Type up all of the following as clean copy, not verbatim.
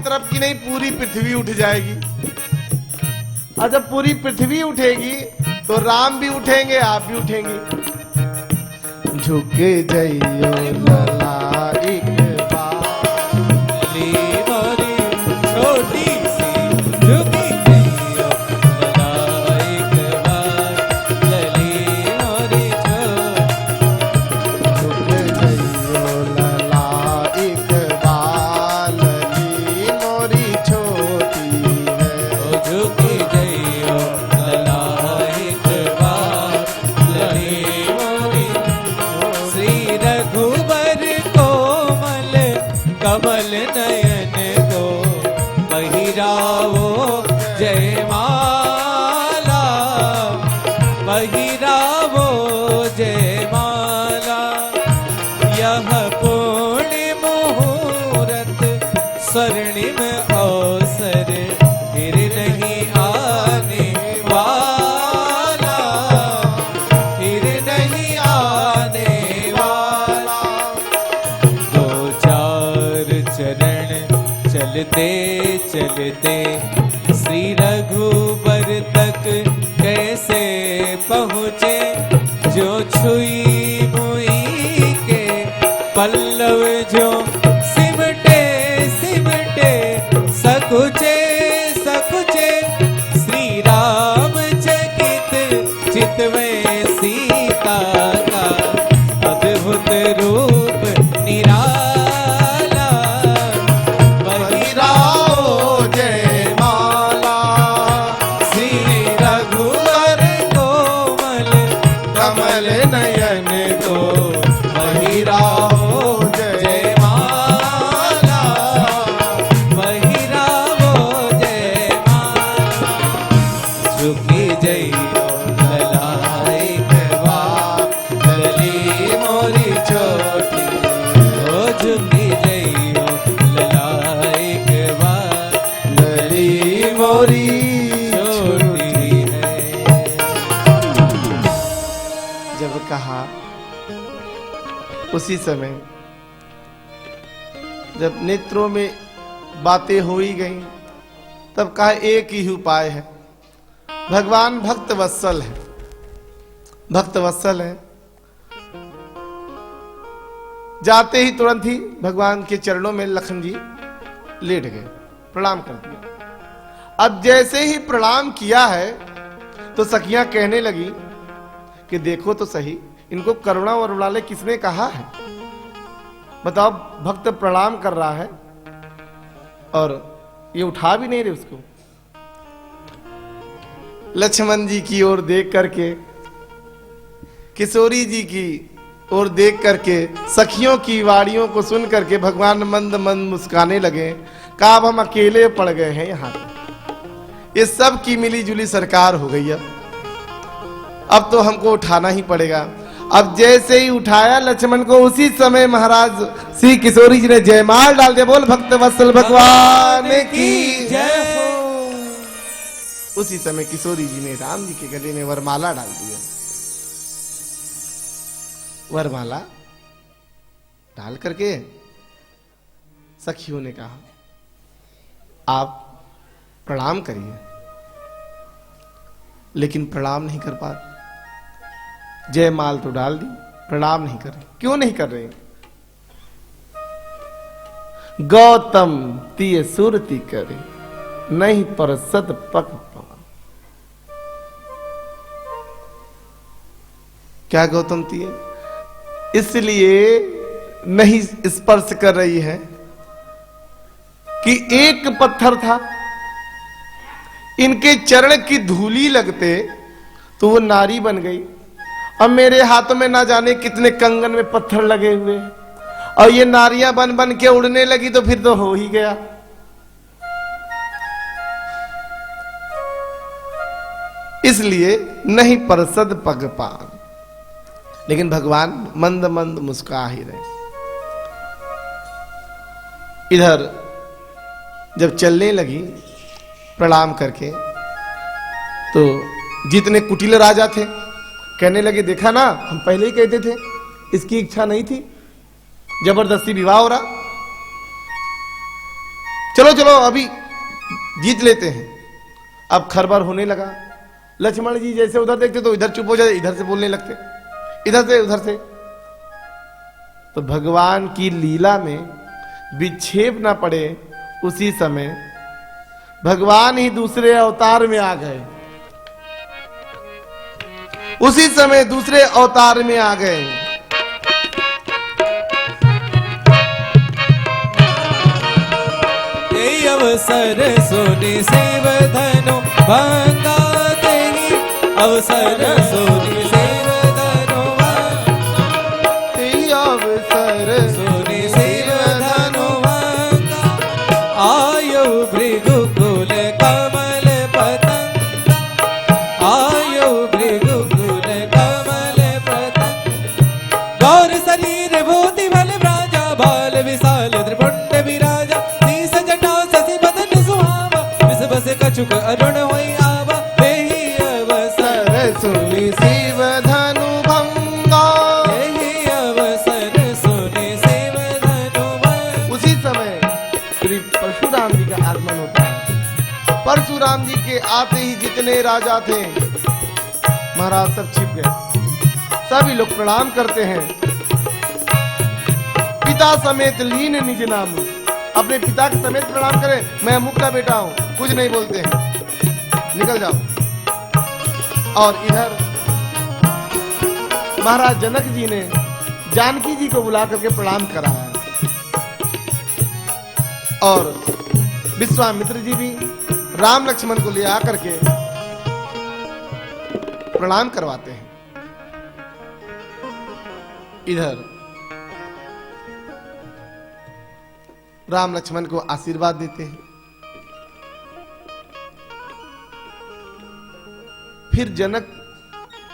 तरफ की नहीं, पूरी पृथ्वी उठ जाएगी। और जब पूरी पृथ्वी उठेगी तो राम भी उठेंगे, आप भी उठेंगे। झुके जइयो लला एक कमल नयन को पहिरावो जयमाला, पहिरावो जयमाला। यह पुण्य मुहूर्त स्वर्णिम अवसर फिर नहीं आने वाला, फिर नहीं आने वाला। दो चार चरण चलते चलते श्री रघुबर तक कैसे पहुँचे, जो छुई मुई के पल्लव जो सिमटे सिमटे सकुचे सकुचे। श्री राम चकित चितवे सीता का अद्भुत रूप निराला, पहिराओ जयमाला। श्री रघुवर कोमल कमल नयन को पहिराओ जयमाला, पहिराओ जयमाला। झुकी जइयो ललाई कवा लली मोरी छोटी, ओ झुकी जइयो ललाई कवा लली मोरी छोटी है। जब कहा उसी समय जब नेत्रों में बातें हो ही गई, तब कहा एक ही उपाय है। भगवान भक्त वत्सल है, भक्त वत्सल है। जाते ही तुरंत ही भगवान के चरणों में लखन जी लेट गए, प्रणाम कर दिया। अब जैसे ही प्रणाम किया है तो सखियां कहने लगी कि देखो तो सही, इनको करुणा वरुणालय किसने कहा है? बताओ, भक्त प्रणाम कर रहा है और ये उठा भी नहीं रहे उसको। लक्ष्मण जी की ओर देख करके, किशोरी जी की ओर देख करके, सखियों की वाड़ियों को सुन करके भगवान मंद मंद मुस्काने लगे। कहा अब हम अकेले पड़ गए हैं यहाँ, ये सब की मिली जुली सरकार हो गई। अब तो हमको उठाना ही पड़ेगा। अब जैसे ही उठाया लक्ष्मण को, उसी समय महाराज श्री किशोरी जी ने जयमाल डाल दिया। बोल भक्त वत्सल भगवान की जय हो। उसी समय किशोरी जी ने राम जी के गले में वरमाला डाल दिया। वरमाला डाल करके सखियों ने कहा आप प्रणाम करिए, लेकिन प्रणाम नहीं कर पा। जयमाल तो डाल दी, प्रणाम नहीं कर रहे। क्यों नहीं कर रहे? गौतम तिय सुरति करे, नहीं पर सत पक पवन। क्या गौतम तिय इसलिए नहीं स्पर्श कर रही है कि एक पत्थर था, इनके चरण की धूली लगते तो वो नारी बन गई। अब मेरे हाथों में ना जाने कितने कंगन में पत्थर लगे हुए, और ये नारियां बन बन के उड़ने लगी तो फिर तो हो ही गया। इसलिए नहीं परसद पग पान। लेकिन भगवान मंद मंद मुस्कुरा ही रहे। इधर जब चलने लगी प्रणाम करके, तो जितने कुटिल राजा थे कहने लगे देखा ना, हम पहले ही कहते थे इसकी इच्छा नहीं थी, जबरदस्ती विवाह हो रहा। चलो चलो अभी जीत लेते हैं। अब खरबर होने लगा। लक्ष्मण जी जैसे उधर देखते तो इधर चुप हो जाते, इधर से बोलने लगते, इधर से उधर से। तो भगवान की लीला में विक्षेप ना पड़े, उसी समय भगवान ही दूसरे अवतार में आ गए। उसी समय दूसरे अवतार में आ गए। यही अवसर सोने शिव धनु भंगा तेरी, अवसर सोने शिव धनु यही अवसर सोने शिव धनु भंगा, आयु भृगुकुल कमल पतंग, आयु भृगुकुल कमल पतंग, गौर शरीर भूति बल राजा, बाल विशाल त्रिपुंड विराजा, शीस जटा शशि बदन सुहावा, विष बस कछुक अरुण होई आवा, यही अवसर सुनि शिव धनु भंगा। यही अवसर सोने शिव धनु भंगा। उसी समय श्री परशुराम जी का आगमन होता है। परशुराम जी के आते ही जितने राजा थे महाराज सब छिप गए। सभी लोग प्रणाम करते हैं। पिता समेत लीन निज नाम, अपने पिता के समेत प्रणाम करें। मैं अमुक का बेटा हूं, कुछ नहीं बोलते हैं, निकल जाओ। और इधर महाराज जनक जी ने जानकी जी को बुला करके प्रणाम कराया और विश्वामित्र जी भी राम लक्ष्मण को ले आकर के प्रणाम करवाते हैं। इधर राम लक्ष्मण को आशीर्वाद देते हैं। फिर जनक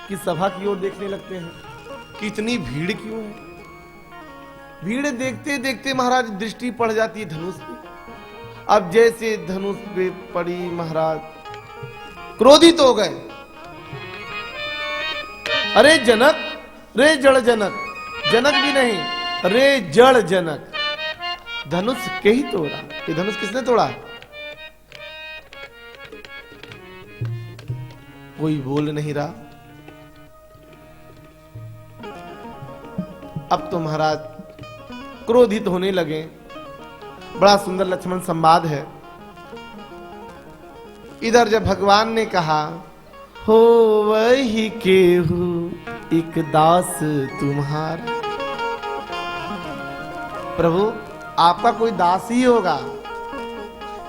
की सभा की ओर देखने लगते हैं कि इतनी भीड़ क्यों है। भीड़ देखते देखते महाराज दृष्टि पड़ जाती है धनुष पे। अब जैसे धनुष पे पड़ी महाराज क्रोधित हो गए। अरे जनक, रे जड़ जनक, जनक भी नहीं, रे जड़ जनक, धनुष के ही तोड़ा। ये धनुष किसने तोड़ा? कोई बोल नहीं रहा। अब तो महाराज क्रोधित होने लगे। बड़ा सुंदर लक्ष्मण संवाद है। इधर जब भगवान ने कहा हो वही केहू एक दास तुम्हारा, प्रभु आपका कोई दास ही होगा।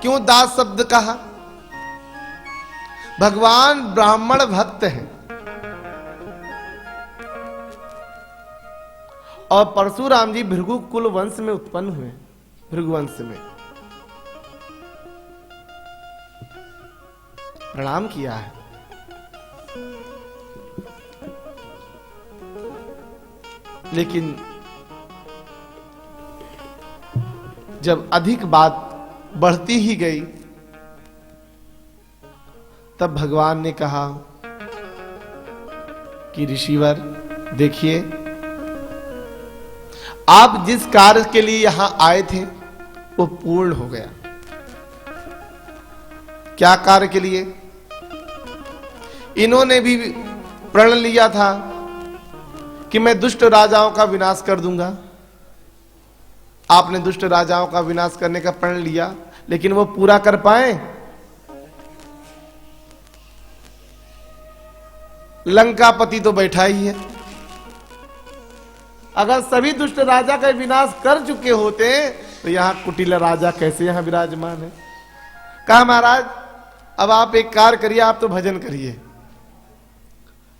क्यों दास शब्द कहा? भगवान ब्राह्मण भक्त हैं और परशुराम जी भृगु कुल वंश में उत्पन्न हुए। भृगुवंश में प्रणाम किया है। लेकिन जब अधिक बात बढ़ती ही गई तब भगवान ने कहा कि ऋषिवर देखिए, आप जिस कार्य के लिए यहां आए थे वो पूर्ण हो गया। क्या कार्य के लिए? इन्होंने भी प्रण लिया था कि मैं दुष्ट राजाओं का विनाश कर दूंगा। आपने दुष्ट राजाओं का विनाश करने का प्रण लिया, लेकिन वो पूरा कर पाए? लंकापति तो बैठा ही है। अगर सभी दुष्ट राजा का विनाश कर चुके होते तो यहां कुटिल राजा कैसे यहां विराजमान है। कहा महाराज अब आप एक कार्य करिए, आप तो भजन करिए।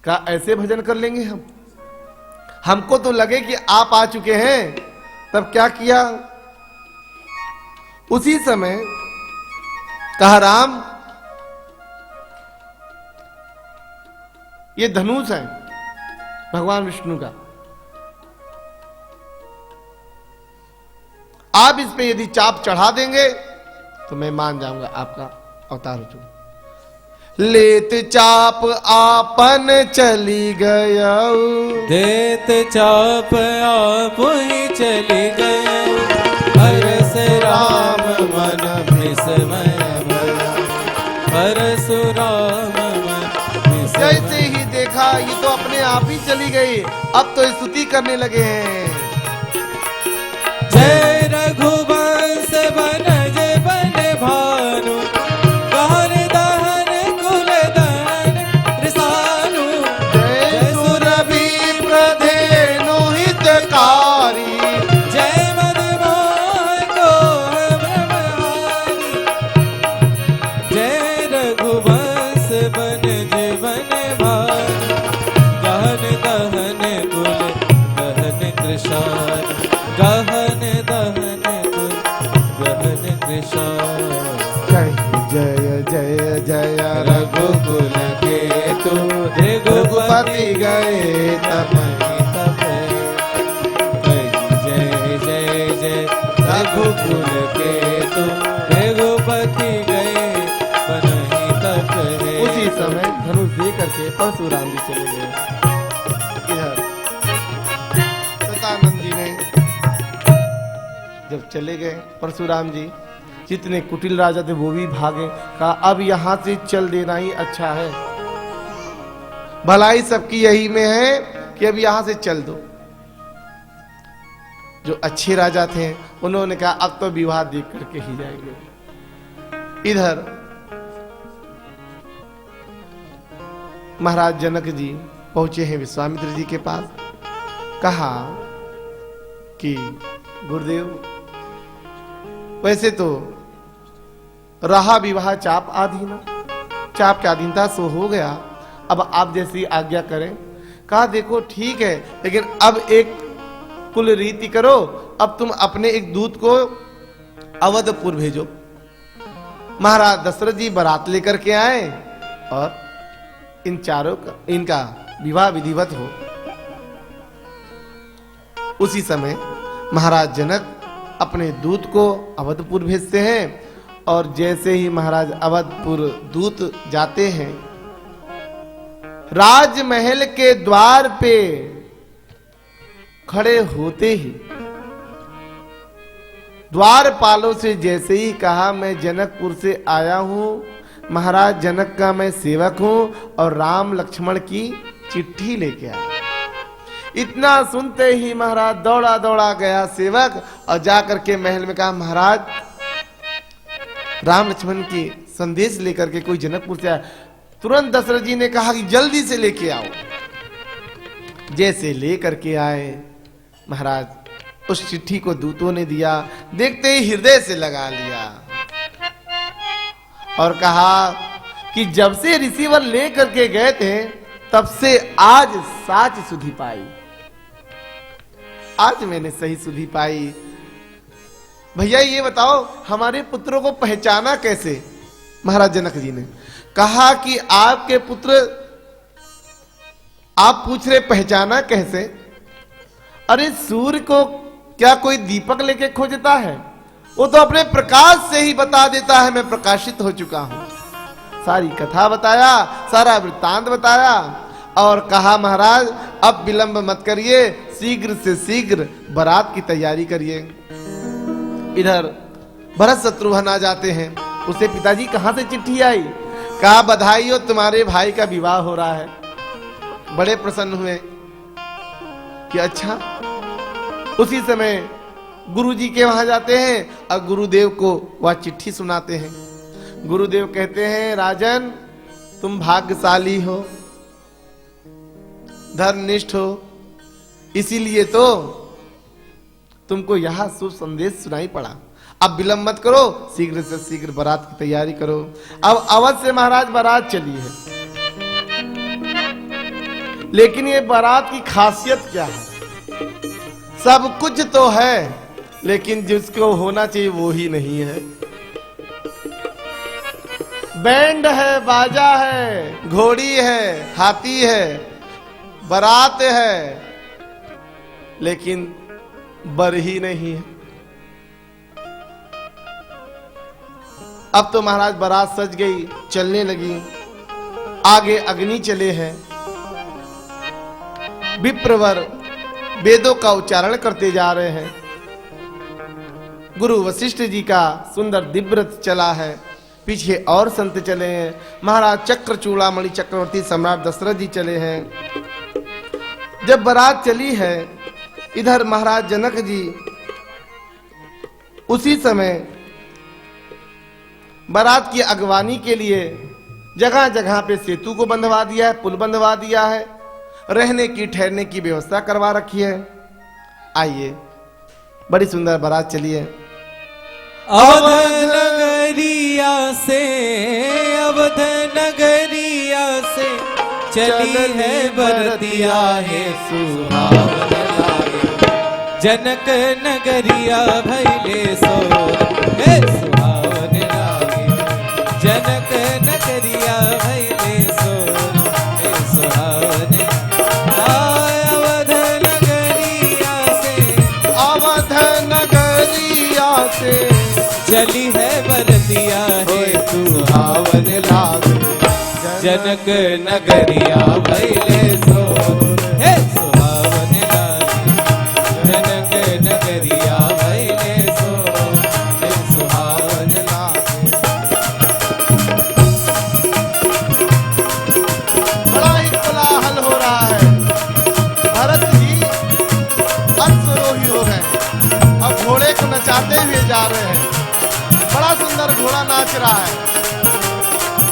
कहा ऐसे भजन कर लेंगे हम? हमको तो लगे कि आप आ चुके हैं। तब क्या किया? उसी समय कहा राम ये धनुष है भगवान विष्णु का, आप इस पे यदि चाप चढ़ा देंगे तो मैं मान जाऊंगा आपका अवतार हो चुका। लेत चाप आपन चली गया, देत चाप आप ही चली गए, हरस राम मन विस्मय भया परशुराम मन विस्मय। जैसे ही देखा ये तो अपने आप ही चली गई, अब तो स्तुति करने लगे हैं। जय रघुवंश बनज बन भानु गान दहन कुल दहन रसानु। जय सुरभि प्रधेनु हितकारी, जय मदमोहन को ब्रह्महारी। जय रघुवंश बनज बन भानु गान दहन कुल दहन कृशानु। गहन दहन कुल गहन कृशानु। जय जय जय रघुकुल केतु रघुपति गए तमहि तब। जय जय जय रघुकुल केतु रघुपति गए तमहि तब। उसी समय धनुष दे करके परशुराम जी चले गए। इधर सतानंद जी ने जब चले गए, परशुराम जी जितने कुटिल राजा थे वो भी भागे। कहा अब यहां से चल देना ही अच्छा है, भलाई सबकी यही में है कि अब यहां से चल दो। जो अच्छे राजा थे उन्होंने कहा अब तो विवाह देख करके ही जाएंगे। इधर महाराज जनक जी पहुंचे हैं विश्वामित्र जी के पास। कहा कि गुरुदेव वैसे तो रहा विवाह चाप आधीन, चाप के अधीनता सो हो गया, अब आप जैसी आज्ञा करें। कहा देखो ठीक है, लेकिन अब एक कुल रीति करो, अब तुम अपने एक दूत को अवधपुर भेजो। महाराज दशरथ जी बारात लेकर के आए और इन चारों का इनका विवाह विधिवत हो। उसी समय महाराज जनक अपने दूत को अवधपुर भेजते हैं और जैसे ही महाराज अवधपुर दूत जाते हैं, राजमहल के द्वार पे खड़े होते ही द्वारपालों से जैसे ही कहा मैं जनकपुर से आया हूं, महाराज जनक का मैं सेवक हूं और राम लक्ष्मण की चिट्ठी लेके आया। इतना सुनते ही महाराज दौड़ा दौड़ा गया सेवक और जाकर के महल में कहा महाराज राम लक्ष्मण की संदेश लेकर के कोई जनकपुर से आया। तुरंत दशरथ जी ने कहा कि जल्दी से लेके आओ। जैसे लेकर के आए महाराज उस चिट्ठी को दूतों ने दिया, देखते ही हृदय से लगा लिया और कहा कि जब से रिसीवर लेकर के गए थे तब से आज साच सुधी पाई, आज मैंने सही सुधी पाई। भैया ये बताओ हमारे पुत्रों को पहचाना कैसे? महाराज जनक जी ने कहा कि आपके पुत्र, आप पूछ रहे पहचाना कैसे? अरे सूर्य को क्या कोई दीपक लेके खोजता है? वो तो अपने प्रकाश से ही बता देता है मैं प्रकाशित हो चुका हूं। सारी कथा बताया, सारा वृत्तांत बताया और कहा महाराज अब विलंब मत करिए, शीघ्र से शीघ्र बारात की तैयारी करिए। इधर भरत शत्रुघ्न आ जाते हैं। उसे पिताजी कहां से चिट्ठी आई? कहा बधाई हो, तुम्हारे भाई का विवाह हो रहा है। बड़े प्रसन्न हुए कि अच्छा। उसी समय गुरुजी के वहां जाते हैं और गुरुदेव को वह चिट्ठी सुनाते हैं। गुरुदेव कहते हैं राजन तुम भाग्यशाली हो, धर्मनिष्ठ हो, इसीलिए तो तुमको यह शुभ संदेश सुनाई पड़ा। अब विलंब मत करो, शीघ्र से शीघ्र बारात की तैयारी करो। अब अवध से महाराज बारात चली है, लेकिन ये बारात की खासियत क्या है? सब कुछ तो है लेकिन जिसको होना चाहिए वो ही नहीं है। बैंड है, बाजा है, घोड़ी है, हाथी है, बारात है, लेकिन बर ही नहीं है। अब तो महाराज बारात सज गई, चलने लगी। आगे अग्नि चले हैं, विप्रवर वेदों का उच्चारण करते जा रहे हैं। गुरु वशिष्ठ जी का सुंदर दिव्यव्रत चला है, पीछे और संत चले हैं, महाराज चक्र चूड़ामणि चक्रवर्ती सम्राट दशरथ जी चले हैं। जब बारात चली है, इधर महाराज जनक जी उसी समय बारात की अगवानी के लिए जगह जगह पे सेतु को बंधवा दिया है, पुल बंधवा दिया है, रहने की ठहरने की व्यवस्था करवा रखी है। आइए, बड़ी सुंदर बारात चली है। अवध नगरिया से, अवध नगरिया से चली है बरतिया है सुहावन लागे। जनक नगरिया भैले सो हे सुहावन लागे। जनक नगरिया भैले सो हे सुहावन। अवध नगरिया से, अवध नगरिया से चली है बरतिया है सुहावन लागे। जनक नगरिया भैले सो हे सुहावन लागे। जनक नगरिया भैले सो हे सुहावन लागे। बड़ा ही कोलाहल हो रहा है। भरत जी अश्वारोही हो गए, अब घोड़े को नचाते हुए जा रहे हैं। बड़ा सुंदर घोड़ा नाच रहा है।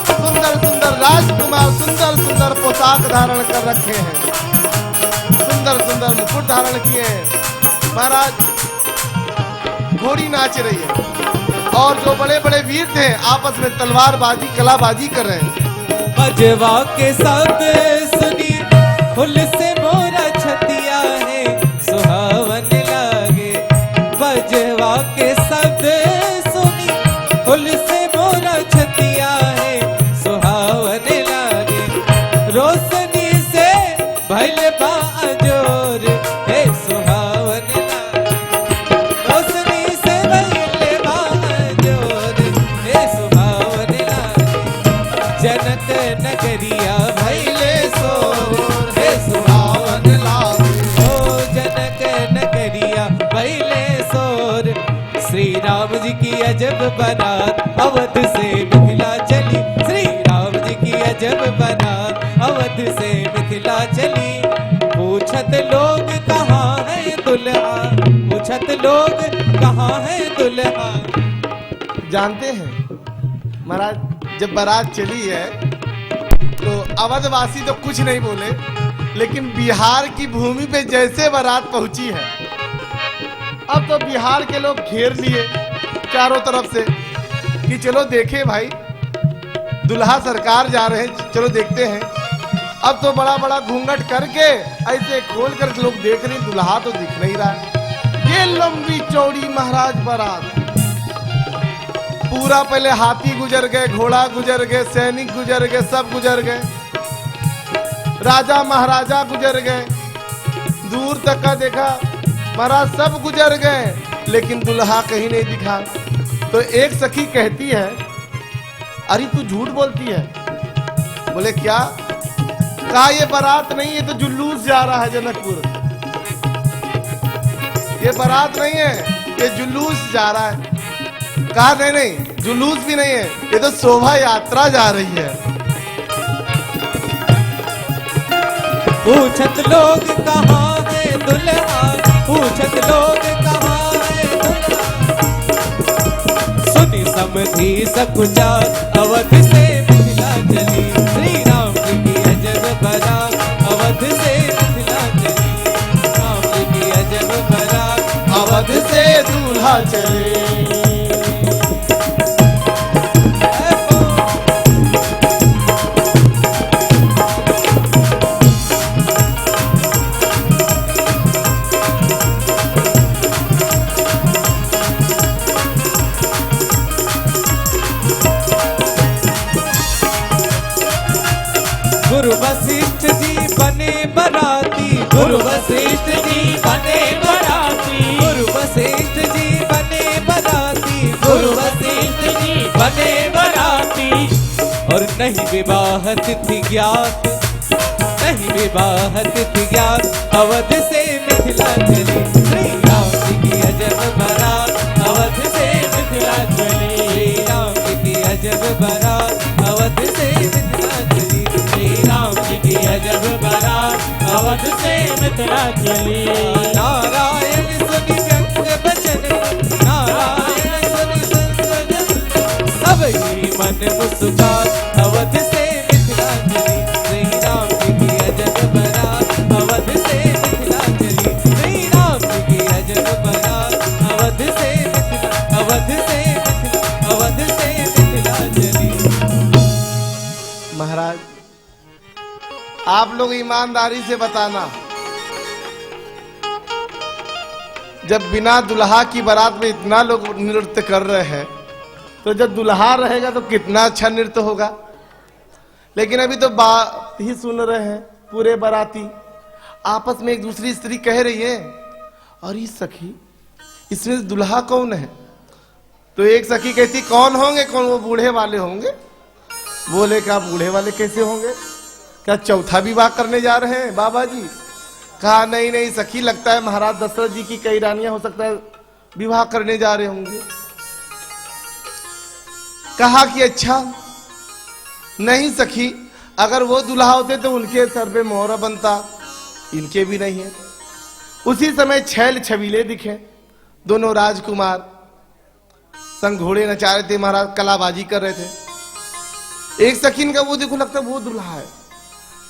सुंदर सुंदर राजकुमार सुंदर सुंदर पोशाक धारण कर रखे हैं, सुंदर सुंदर मुकुट धारण किए हैं। महाराज घोड़ी नाच रही है और जो बड़े बड़े वीर थे आपस में तलवारबाजी कलाबाजी कर रहे हैं। बजवा के शब्द सुनी फुल से मोरा छतिया है सुहावन लागे। बजवा के शब्द सुनी फुल से मोरा छतिया है सुहावन लागे। रोशनी से भैले बाजोर हे सुहावन लागे। रोशनी से भैले बाजोर हे सुहावन लागे। जनक नगरिया भैले सो हे सुहावन लागे। ओ जनक नगरिया भैले सोर। श्री राम जी की अजब बारात अवध से मिथिला चली। श्री राम जी की अजब बारात अवध से मिथिला चली। पूछत लोग कहाँ है दुल्हा, पूछत लोग कहाँ है दुल्हा। जानते हैं महाराज, जब बारात चली है तो अवधवासी तो कुछ नहीं बोले, लेकिन बिहार की भूमि पे जैसे बारात पहुंची है, अब तो बिहार के लोग घेर लिए चारों तरफ से कि चलो देखे भाई, दुल्हा सरकार जा रहे हैं, चलो देखते हैं। अब तो बड़ा बड़ा घूंघट करके ऐसे खोल कर लोग देख रहे, दुल्हा तो दिख नहीं रहा है। ये लंबी चौड़ी महाराज बारात, पूरा पहले हाथी गुजर गए, घोड़ा गुजर गए, सैनिक गुजर गए, सब गुजर गए, राजा महाराजा गुजर गए, दूर तक का देखा महाराज सब गुजर गए, लेकिन दुल्हा कहीं नहीं दिखा। तो एक सखी कहती है, अरे तू झूठ बोलती है। बोले क्या? कहा ये बारात नहीं, ये तो जुलूस जा रहा है जनकपुर। ये बारात नहीं है, ये जुलूस जा रहा है। कहा नहीं नहीं, जुलूस भी नहीं है, ये तो शोभा यात्रा जा रही है। पूछत लोग कहाँ है दुल्हा, पूछत लोग कहाँ है दुल्हा। सुनी समझी सकुचा अवध से मिथिला चली। श्री राम जी की अजब बारात अवध से मिथिला चली। राम जी की अजब बारात अवध से दूल्हा चले। गुरु वशिष्ठ जी बने बराती, गुरु वशिष्ठ जी बने बराती, गुरु वशिष्ठ जी बने बराती, गुरु वशिष्ठ जी बने बराती। और नहीं विवाह तिथि ज्ञात, नहीं विवाह तिथि ज्ञात, अवध से मिथिला चली। श्री राम जी की अजब बारात अवध अजब बारात अवध से मिथिला चली। श्री राम जी की अजब बारात अवध से मिथिला चली। नारायण सुनि व्यंग बचन, नारायण सुनि संत सब ही मन मुस्कान अवध से मिथिला चली। श्री राम जी की अजब बारात अवध से मिथिला चली। श्री राम जी की अजब बारात अवध से मिथिला, अवध से मिथिला, अवध से मिथिला चली। महाराज आप लोग ईमानदारी से बताना, जब बिना दुल्हा की बारात में इतना लोग नृत्य कर रहे हैं, तो जब दुल्हा रहेगा तो कितना अच्छा नृत्य होगा। लेकिन अभी तो बात ही सुन रहे हैं, पूरे बाराती आपस में एक दूसरी स्त्री कह रही है, और ये सखी इसमें दुल्हा कौन है? तो एक सखी कहती कौन होंगे, कौन? वो बूढ़े वाले होंगे। बोले क्या बूढ़े वाले कैसे होंगे? क्या चौथा विवाह करने जा रहे हैं बाबा जी? कहा नहीं नहीं सखी, लगता है महाराज दशरथ जी की कई रानियां हो सकता है विवाह करने जा रहे होंगे। कहा कि अच्छा नहीं सखी, अगर वो दुल्हा होते तो उनके सर पे मोहरा बनता, इनके भी नहीं है। उसी समय छैल छबीले दिखे, दोनों राजकुमार संग घोड़े नचा रहे थे महाराज, कलाबाजी कर रहे थे। एक सखीन का वो देखो लगता है वो दुल्हा है,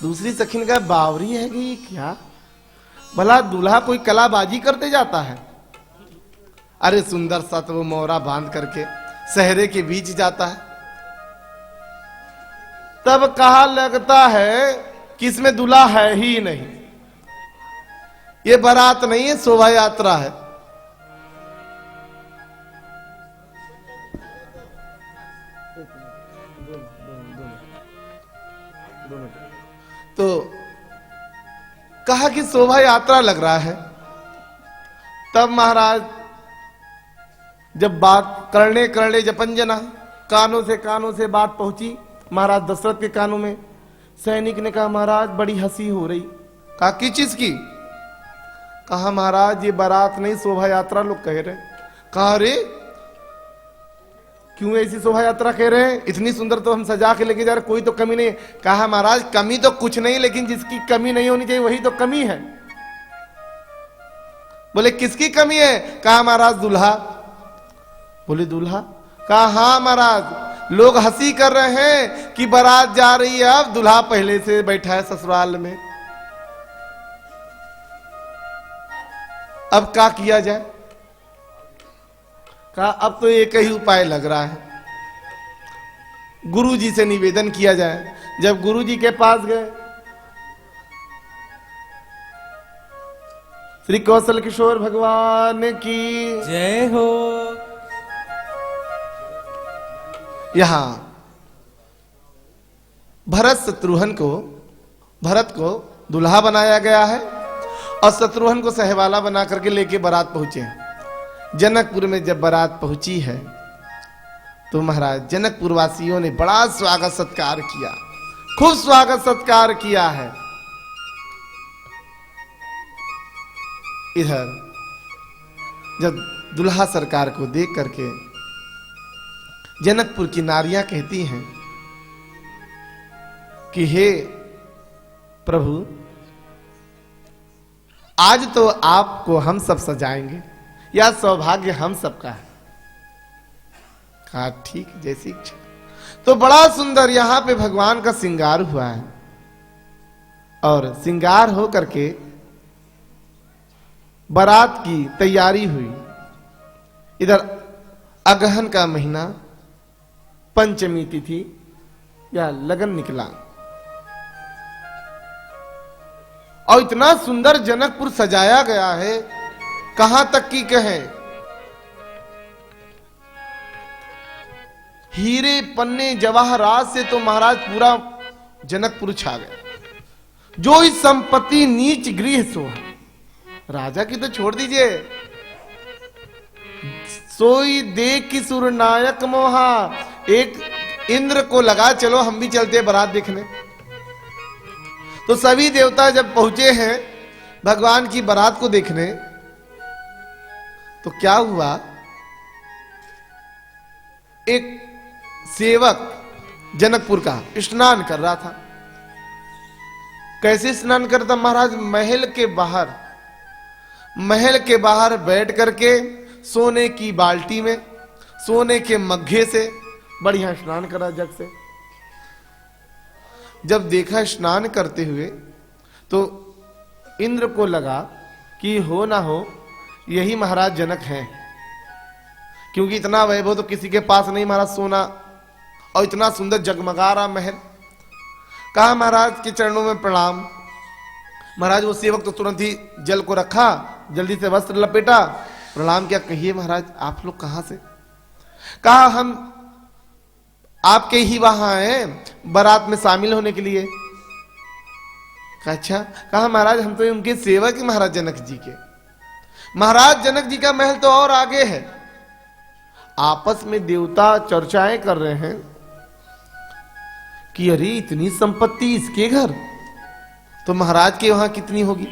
दूसरी सखीन का बावरी है कि ये क्या भला दूल्हा कोई कलाबाजी करते जाता है। अरे सुंदर सा तो वो मोहरा बांध करके सहरे के बीच जाता है। तब कहा लगता है कि इसमें दूल्हा है ही नहीं, ये बारात नहीं है, शोभा यात्रा है। तो कहा कि शोभा यात्रा लग रहा है। तब महाराज जब बात करने जपंजना कानों से बात पहुंची महाराज दशरथ के कानों में। सैनिक ने कहा महाराज बड़ी हंसी हो रही। कहा किस चीज की? कहा महाराज ये बारात नहीं शोभा यात्रा लोग कह रहे। कहा अरे क्यों ऐसी शोभा यात्रा कह रहे हैं? इतनी सुंदर तो हम सजा के लेके जा रहे, कोई तो कमी नहीं। कहा महाराज कमी तो कुछ नहीं, लेकिन जिसकी कमी नहीं होनी चाहिए वही तो कमी है। बोले किसकी कमी है? कहा महाराज दूल्हा। बोले दूल्हा? कहा हाँ महाराज, लोग हंसी कर रहे हैं कि बारात जा रही है, अब दूल्हा पहले से बैठा है ससुराल में, अब क्या किया जाए? कहा अब तो एक ही उपाय लग रहा है, गुरु जी से निवेदन किया जाए। जब गुरु जी के पास गए, श्री कौशल किशोर भगवान की जय हो। यहां भरत को दूल्हा बनाया गया है और शत्रुघ्न को सहवाला बना करके लेके बारात पहुंचे। जनकपुर में जब बारात पहुंची है तो महाराज जनकपुर वासियों ने बड़ा स्वागत सत्कार किया, खूब स्वागत सत्कार किया है। इधर जब दुल्हा सरकार को देख करके जनकपुर की नारियां कहती हैं कि हे प्रभु, आज तो आपको हम सब सजाएंगे, यह सौभाग्य हम सबका है। कहा ठीक जैसी इच्छा। तो बड़ा सुंदर यहां पे भगवान का श्रृंगार हुआ है और श्रृंगार हो करके बारात की तैयारी हुई। इधर अगहन का महीना पंचमी तिथि या लगन निकला और इतना सुंदर जनकपुर सजाया गया है, कहां तक की कहें, हीरे पन्ने जवाहरात से तो महाराज पूरा जनकपुर छा गया। जो इस संपत्ति नीच गृह सो, राजा की तो छोड़ दीजिए, सोई देख की सुरनायक मोहा। एक इंद्र को लगा चलो हम भी चलते हैं बारात देखने। तो सभी देवता जब पहुंचे हैं भगवान की बारात को देखने, तो क्या हुआ, एक सेवक जनकपुर का स्नान कर रहा था। कैसे स्नान करता महाराज? महल के बाहर बैठ करके सोने की बाल्टी में, सोने के मग्घे से बढ़िया स्नान करा जग से। जब देखा स्नान करते हुए तो इंद्र को लगा कि हो ना हो यही महाराज जनक हैं, क्योंकि इतना वैभव तो किसी के पास नहीं महाराज, सोना और इतना सुंदर जगमगा रहा महल। कहा महाराज के चरणों में प्रणाम। महाराज वो सेवक तो तुरंत ही जल को रखा, जल्दी से वस्त्र लपेटा, प्रणाम क्या, कहिए महाराज आप लोग कहां से? कहा हम आपके ही वहां हैं बारात में शामिल होने के लिए। कहा अच्छा। कहा महाराज हम तो उनके सेवक ही महाराज जनक जी के। महाराज जनक जी का महल तो और आगे है। आपस में देवता चर्चाएं कर रहे हैं कि अरे इतनी संपत्ति इसके घर, तो महाराज के वहां कितनी होगी।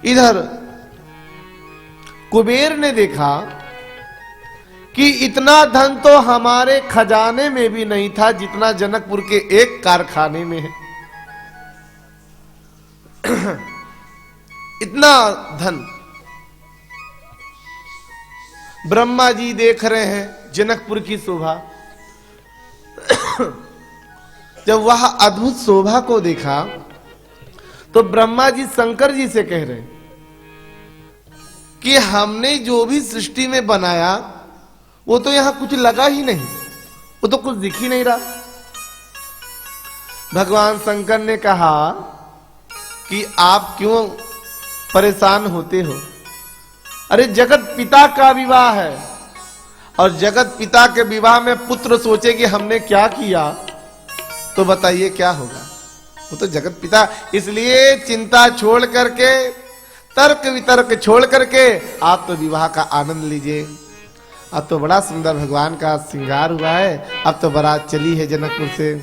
इधर कुबेर ने देखा कि इतना धन तो हमारे खजाने में भी नहीं था जितना जनकपुर के एक कारखाने में है। इतना धन। ब्रह्मा जी देख रहे हैं जनकपुर की शोभा। जब वह अद्भुत शोभा को देखा तो ब्रह्मा जी शंकर जी से कह रहे कि हमने जो भी सृष्टि में बनाया वो तो यहां कुछ लगा ही नहीं, वो तो कुछ दिख ही नहीं रहा। भगवान शंकर ने कहा कि आप क्यों परेशान होते हो? अरे जगत पिता का विवाह है और जगत पिता के विवाह में पुत्र सोचे कि हमने क्या किया, तो बताइए क्या होगा? वो तो जगत पिता। इसलिए चिंता छोड़ करके, तर्क वितर्क छोड़ करके आप तो विवाह का आनंद लीजिए। अब तो बड़ा सुंदर भगवान का श्रृंगार हुआ है, अब तो बारात चली है जनकपुर से।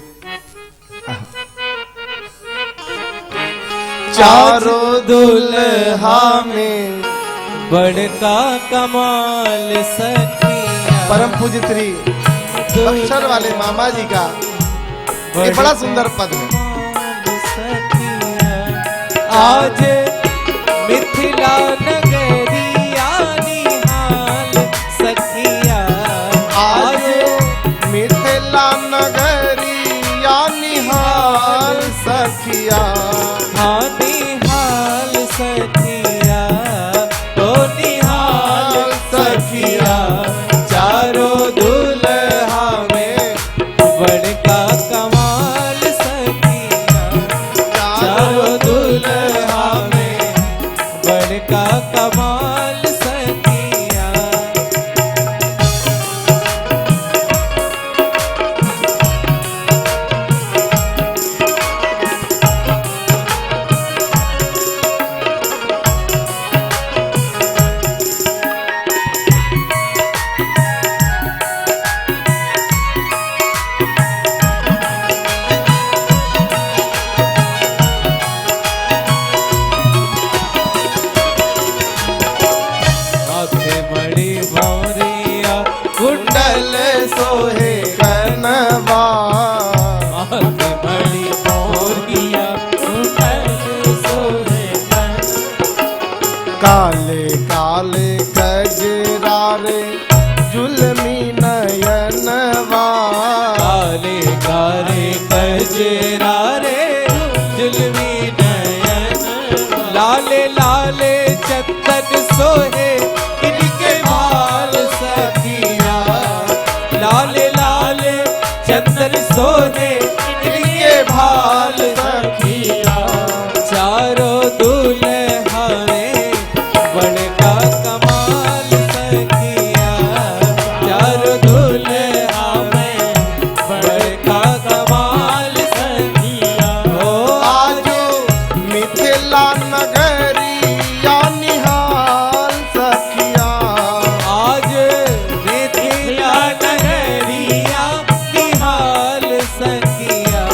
चारों दुल्हा में बड़का कमाल सखिया। परम पूज्य श्री अक्षर वाले मामा जी का ये बड़ा सुंदर पद है। आज मिथिला नगरिया निहाल सखिया। आज मिथिला नगरिया निहाल सखिया। हाँ निहाल सखिया, ओ निहाल सखिया। चारों दुल्हा में बड़का कमाल सखिया। चारों दुल्हा में बड़का कमाल सखिया। हाथे मणि भौरिया कुंडल सोहे कनवा। हाथे मणि भौरिया कुंडल सोहे काले काले गजरारे जुलमी नयनवा। काले काले कजरा रे जुलमी नयन। लाले लाले चंदन सोहे इनके बाल सखिया। लाले लाले चंदन सोहे इनके बाल सखिया। चारों दुल्हा में बड़का कमाल सखिया। चारों दुल्हा में बड़का कमाल सखिया। ओ आजो मिथिला नगरिया निहाल सखिया। आज मिथिला नगरिया निहाल सखिया।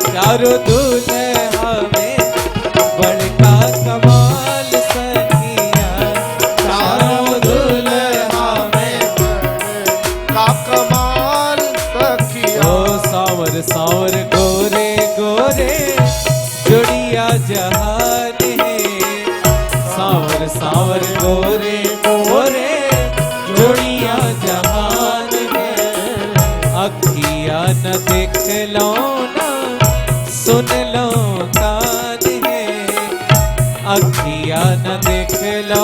चारों दुल्हा में बड़का कमाल सखिया। चारों दुल्हा में का कमा सांवर गोरे गोरे जुड़िया जहान है। सांवर सांवर गोरे गोरे जुड़िया जहान है। अखिया न देख लो ना सुन लो कान है। अखिया न देख लो